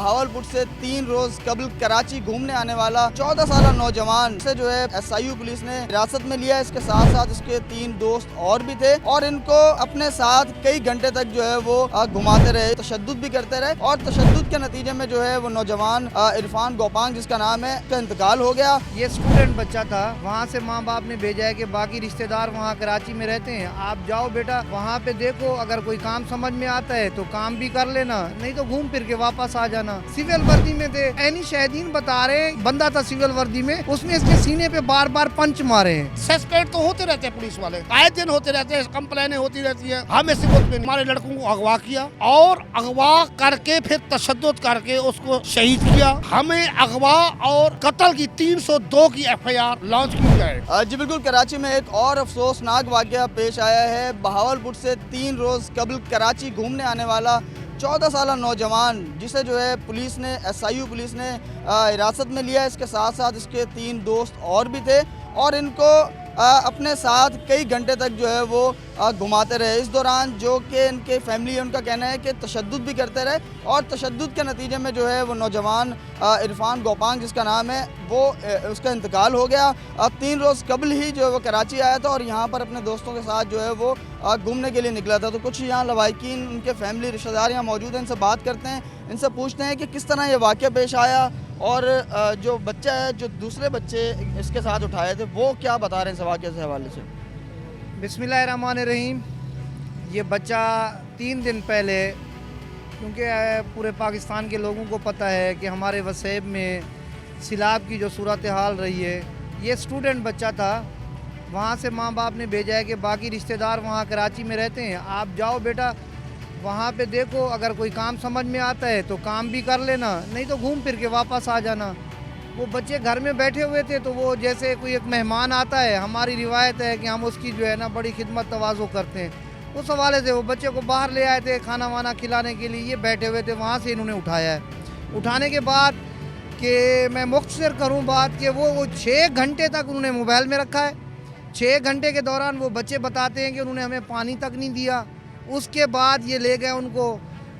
बहावलपुर से 3 रोज कबल कराची घूमने आने वाला 14 साल नौजवान से जो है SIU पुलिस ने हिरासत में लिया। इसके साथ साथ इसके 3 दोस्त और भी थे और इनको अपने साथ कई घंटे तक जो है वो घुमाते रहे, तशद्दुद भी करते रहे और तशद्दुद के नतीजे में जो है वो नौजवान इरफान गोपांग जिसका नाम है का इंतकाल हो गया। ये स्टूडेंट बच्चा था, वहाँ से माँ बाप ने भेजा है कि बाकी रिश्तेदार वहाँ कराची में रहते हैं, आप जाओ बेटा वहाँ पे देखो, अगर कोई काम समझ में आता है तो काम भी कर लेना, नहीं तो घूम फिर के वापस आ जाना। सिविल वर्दी में थे, एनी शाहिदीन बता रहे हैं बंदा था सिविल वर्दी में, उसने इसके सीने पे बार बार पंच मारे हैं। सस्पेक्ट तो होते रहते हैं पुलिस वाले, आए दिन होते रहते हैं, कंप्लेनें होती रहती है। हम ऐसे हमारे लड़कों को अगवा किया और अगवा करके फिर तशद्दुद करके उसको शहीद किया। हमें अगवा और कत्ल की 302 की FIR लॉन्च की जाए। जी बिल्कुल, कराची में एक और अफसोसनाक वाक़या पेश आया है। बहावलपुर से 3 रोज कबल कराची घूमने आने वाला 14 साल नौजवान जिसे जो है पुलिस ने SIU पुलिस ने हिरासत में लिया। इसके साथ साथ इसके 3 दोस्त और भी थे और इनको अपने साथ कई घंटे तक जो है वो घुमाते रहे। इस दौरान जो कि इनके फैमिली है उनका कहना है कि तशद्दुद भी करते रहे और तशद्दुद के नतीजे में जो है वो नौजवान इरफान गोपांग जिसका नाम है वो उसका इंतकाल हो गया। 3 रोज़ कबल ही जो है वो कराची आया था और यहाँ पर अपने दोस्तों के साथ जो है वो घूमने के लिए निकला था। तो कुछ यहाँ लवाकिन उनके फैमिली रिश्तेदार यहाँ मौजूद हैं, इनसे बात करते हैं, इनसे पूछते हैं कि किस तरह ये वाक़या पेश आया और जो बच्चा है जो दूसरे बच्चे इसके साथ उठाए थे वो क्या बता रहे हैं इस वाक़े से हवाले से। बिस्मिल्लाहिर्रहमानिर्रहीम। ये बच्चा 3 दिन पहले, क्योंकि पूरे पाकिस्तान के लोगों को पता है कि हमारे वसेब में सिलाब की जो सूरत हाल रही है, ये स्टूडेंट बच्चा था, वहाँ से माँ बाप ने भेजा है कि बाकी रिश्तेदार वहाँ कराची में रहते हैं, आप जाओ बेटा वहाँ पे देखो, अगर कोई काम समझ में आता है तो काम भी कर लेना, नहीं तो घूम फिर के वापस आ जाना। वो बच्चे घर में बैठे हुए थे तो वो जैसे कोई एक मेहमान आता है, हमारी रिवायत है कि हम उसकी जो है ना बड़ी खिदमत तवाज़ो करते हैं, उस हवाले से वो बच्चे को बाहर ले आए थे खाना वाना खिलाने के लिए। ये बैठे हुए थे, वहाँ से इन्होंने उठाया है। उठाने के बाद कि मैं मुख्तसर करूँ बात कि वो 6 घंटे तक उन्होंने मोबाइल में रखा है। 6 घंटे के दौरान वो बच्चे बताते हैं कि उन्होंने हमें पानी तक नहीं दिया। उसके बाद ये ले गए उनको,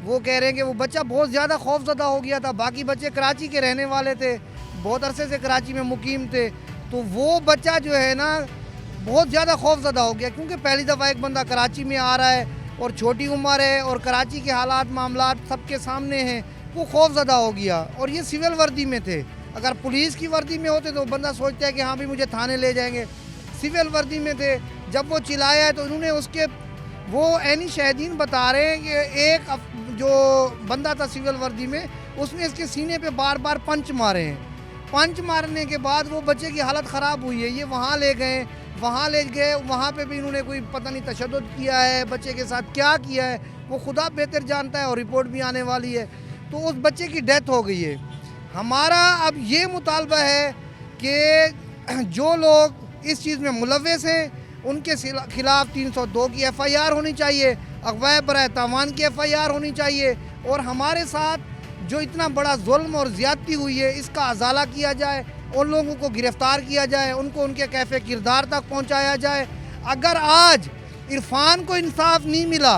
वो कह रहे हैं कि वो बच्चा बहुत ज़्यादा खौफज़दा हो गया था। बाकी बच्चे कराची के रहने वाले थे, बहुत अरसे से कराची में मुकीम थे, तो वो बच्चा जो है ना बहुत ज़्यादा खौफज़दा हो गया, क्योंकि पहली दफ़ा एक बंदा कराची में आ रहा है और छोटी उम्र है और कराची के हालात मामलात सबके सामने हैं, वो खौफज़दा हो गया। और ये सिविल वर्दी में थे, अगर पुलिस की वर्दी में होते तो बंदा सोचता है कि हाँ भी मुझे थाने ले जाएंगे। सिविल वर्दी में थे, जब वो चिल्लाया तो उन्होंने उसके वो एनी शाहिदीन बता रहे हैं कि एक जो बंदा था सिविल वर्दी में, उसने इसके सीने पे बार बार पंच मारे हैं। पंच मारने के बाद वो बच्चे की हालत ख़राब हुई है। ये वहाँ ले गए, वहाँ पे भी इन्होंने कोई पता नहीं तशद्दुद किया है, बच्चे के साथ क्या किया है वो खुदा बेहतर जानता है और रिपोर्ट भी आने वाली है। तो उस बच्चे की डेथ हो गई है। हमारा अब ये मुतालबा है कि जो लोग इस चीज़ में मुलव्वस हैं उनके खिलाफ 302 की FIR होनी चाहिए, अगवा बराए तावान की FIR होनी चाहिए और हमारे साथ जो इतना बड़ा जुल्म और ज़्यादती हुई है इसका अजाला किया जाए, उन लोगों को गिरफ़्तार किया जाए, उनको उनके कैफ़े किरदार तक पहुंचाया जाए। अगर आज इरफान को इंसाफ नहीं मिला,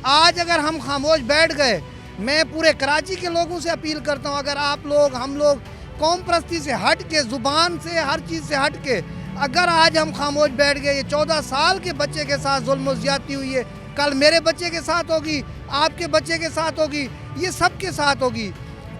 आज अगर हम खामोश बैठ गए, मैं पूरे कराची के लोगों से अपील करता हूँ, अगर आप लोग हम लोग कौम परस्ती से हट के, ज़ुबान से, हर चीज़ से हट के अगर आज हम खामोश बैठ गए, ये 14 साल के बच्चे के साथ जुल्म ज़्यादती हुई है, कल मेरे बच्चे के साथ होगी, आपके बच्चे के साथ होगी, ये सब के साथ होगी।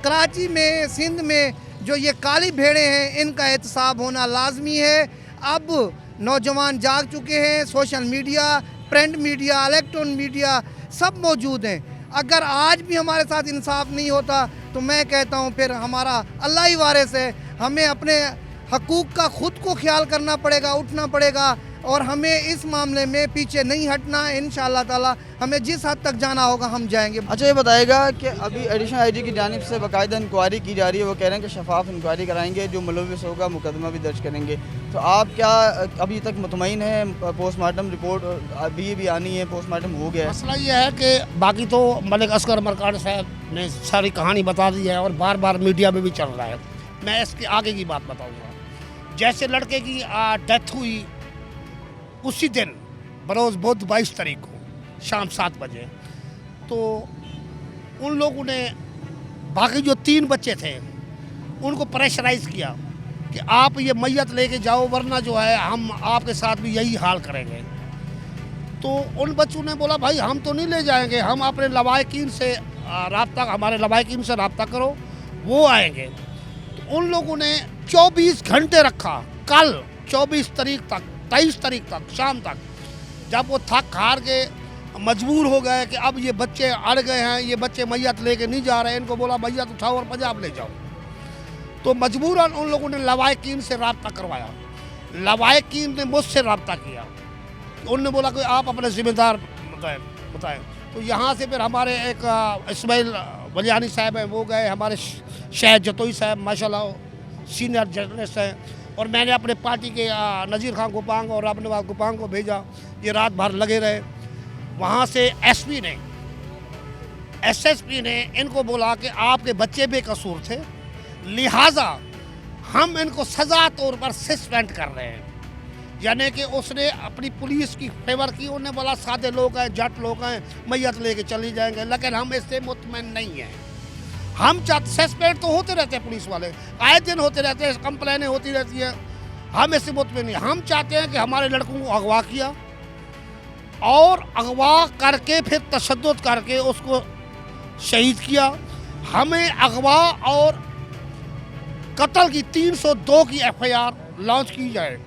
कराची में, सिंध में जो ये काली भेड़ें हैं इनका एहतसाब होना लाजमी है। अब नौजवान जाग चुके हैं, social media, print media, electronic media सब मौजूद हैं। अगर आज भी हमारे साथ इंसाफ नहीं होता तो मैं कहता हूँ फिर हमारा अल्लाह ही वारिस है। हमें अपने हकूक़ का ख़ुद को ख्याल करना पड़ेगा, उठना पड़ेगा और हमें इस मामले में पीछे नहीं हटना है। इंशाअल्लाह ताला हमें जिस हद तक जाना होगा हम जाएंगे। अच्छा, ये बताएगा कि अभी एडिशनल IG की जानिब से बाकायदा इंक्वायरी की जा रही है, वो कह रहे हैं कि शफाफ इंक्वायरी कराएंगे, जो मुलव्विस होगा मुकदमा भी दर्ज करेंगे, तो आप क्या अभी तक मुतमईन हैं? पोस्टमार्टम रिपोर्ट अभी भी आनी है, पोस्टमार्टम हो गया है? मसला ये है कि बाकी तो मलिक असगर मरकान साहब ने सारी कहानी बता दी है और बार बार मीडिया में भी चल रहा है। मैं इसके आगे की बात बताऊँगा। जैसे लड़के की डेथ हुई उसी दिन बरोज़ बुध 22 तारीख को शाम 7 बजे, तो उन लोगों ने बाकी जो 3 बच्चे थे उनको प्रेशराइज किया कि आप ये मैयत लेके जाओ, वरना जो है हम आपके साथ भी यही हाल करेंगे। तो उन बच्चों ने बोला भाई हम तो नहीं ले जाएंगे, हम अपने लवाहिकीन से हमारे लवाहिकीन से रब्ता करो, वो आएंगे। तो उन लोगों ने 24 घंटे रखा, कल 24 तारीख तक, 23 तारीख तक शाम तक, जब वो थक हार के मजबूर हो गए कि अब ये बच्चे अड़ गए हैं, ये बच्चे मैयत लेके नहीं जा रहे हैं, इनको बोला मैयत उठाओ और पंजाब ले जाओ। तो मजबूरन उन लोगों ने लवाहिकीन से रब्ता करवाया। लवाहिकीन ने मुझसे रब्ता किया, उन्होंने बोला कि आप अपने ज़िम्मेदार बताएं। तो यहाँ से फिर हमारे एक इस्माइल वलियानी साहब हैं, वो गए, हमारे शाहिद जतोई साहब माशाल्लाह सीनियर जर्नलिस्ट हैं, और मैंने अपने पार्टी के नज़ीर खान गुपांग और राब नवाज गुपांग को भेजा। ये रात भर लगे रहे। वहाँ से एसपी ने, एसएसपी ने इनको बोला कि आपके बच्चे बेकसूर थे, लिहाजा हम इनको सज़ा तौर पर सस्पेंड कर रहे हैं। यानी कि उसने अपनी पुलिस की फेवर की, उन्होंने बोला सादे लोग हैं, जट लोग हैं, मैयत लेके चली जाएंगे, लेकिन हम इससे मुतमईन नहीं हैं। हम चाहते, सस्पेंड तो होते रहते हैं पुलिस वाले, आए दिन होते रहते हैं, कंप्लेनें होती रहती हैं, हम इससे मुतमईन नहीं। हम चाहते हैं कि हमारे लड़कों को अगवा किया और अगवा करके फिर तशद्दुद करके उसको शहीद किया। हमें अगवा और कत्ल की 302 की एफआईआर लॉन्च की जाए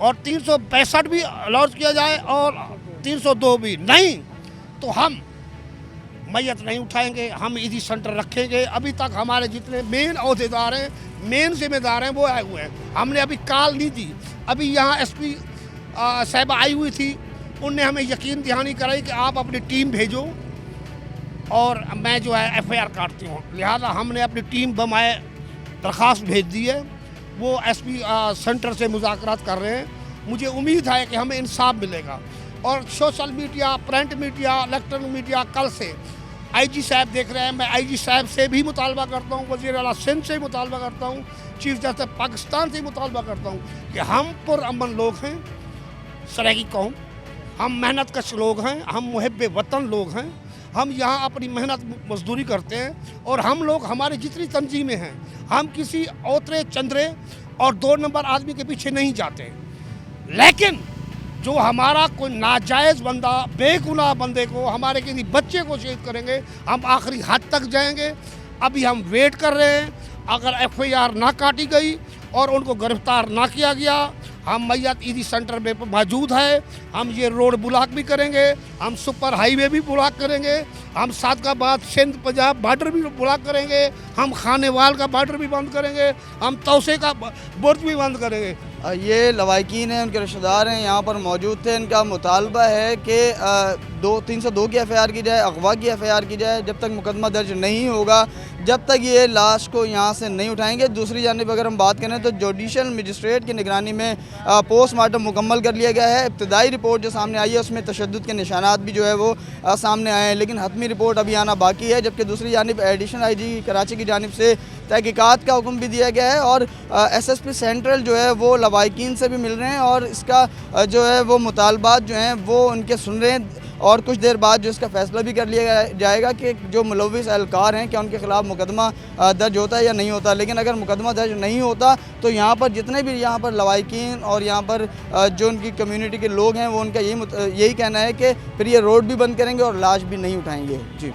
और 365 भी लॉन्च किया जाए और 302 भी नहीं तो हम मैयत नहीं उठाएंगे, हम ईदी सेंटर रखेंगे। अभी तक हमारे जितने मेन अहदेदार हैं, मेन जिम्मेदार हैं, वो आए हुए हैं। हमने अभी कॉल नहीं दी। अभी यहाँ एसपी साहिबा आई हुई थी, उनने हमें यकीन दहानी कराई कि आप अपनी टीम भेजो और मैं जो है एफआईआर काटती हूँ। लिहाजा हमने अपनी टीम बमाए दरख्वास्त भेज दी है। वो एसपी सेंटर से मुज़ाकरात कर रहे हैं। मुझे उम्मीद है कि हमें इंसाफ मिलेगा। और social media, print media, electronic media कल से आईजी साहब देख रहे हैं। मैं आईजी साहब से भी मुतालबा करता हूँ, वज़ीर आला सिंध से मुतालबा करता हूँ, चीफ जस्टिस पाकिस्तान से मुतालबा करता हूँ कि हम पुरअमन लोग हैं, सराइकी कौम, हम मेहनत कश लोग हैं, हम मुहिब्बे वतन लोग हैं। हम यहाँ अपनी मेहनत मजदूरी करते हैं और हम लोग, हमारी जितनी तंजीमें हैं, हम किसी औतरे चंद्रे और 2 नंबर आदमी के पीछे नहीं जाते। लेकिन जो हमारा कोई नाजायज़ बंदा, बेगुनाह बंदे को, हमारे किसी बच्चे को शहीद करेंगे, हम आखिरी हद तक जाएंगे। अभी हम वेट कर रहे हैं। अगर एफआईआर ना काटी गई और उनको गिरफ्तार ना किया गया, हम मैयत ईदी सेंटर में मौजूद है। हम ये रोड ब्लॉक भी करेंगे, हम सुपर हाईवे भी ब्लॉक करेंगे, हम सादकाबाद सिंध पंजाब बॉर्डर भी ब्लॉक करेंगे, हम खानेवाल का बॉर्डर भी बंद करेंगे, हम तौसे का बुर्ज भी बंद करेंगे। ये लवाहिकीन हैं, उनके रिश्तेदार हैं, यहाँ पर मौजूद थे। इनका मुतालबा है कि 302 की एफआईआर की जाए, अगवा की एफआईआर की जाए। जब तक मुकदमा दर्ज नहीं होगा, जब तक ये लाश को यहाँ से नहीं उठाएंगे। दूसरी जानिब अगर हम बात करें तो जुडिशल मजिस्ट्रेट की निगरानी में पोस्टमार्टम मुकम्मल कर लिया गया है। इब्तदाई रिपोर्ट जो सामने आई है उसमें तशद्दुद के निशानात भी जो है वो सामने आए हैं, लेकिन हतमी रिपोर्ट अभी आना बाकी है। जबकि दूसरी जानिब एडिशनल आईजी कराची की जानिब से तहकीकात का हुक्म भी दिया गया है और एसएसपी सेंट्रल जो है वो लवाहिकीन से भी मिल रहे हैं और इसका जो है वो मुतालबात जो हैं वो उनके सुन रहे हैं। और कुछ देर बाद जो इसका फैसला भी कर लिया जाएगा कि जो मुलविस एहलकार हैं क्या उनके खिलाफ मुकदमा दर्ज होता है या नहीं होता। लेकिन अगर मुकदमा दर्ज नहीं होता तो यहाँ पर जितने भी यहाँ पर लवाहिकीन और यहाँ पर जो उनकी कम्युनिटी के लोग हैं वो उनका यही कहना है कि फिर ये रोड भी बंद करेंगे और लाश भी नहीं उठाएंगे। जी।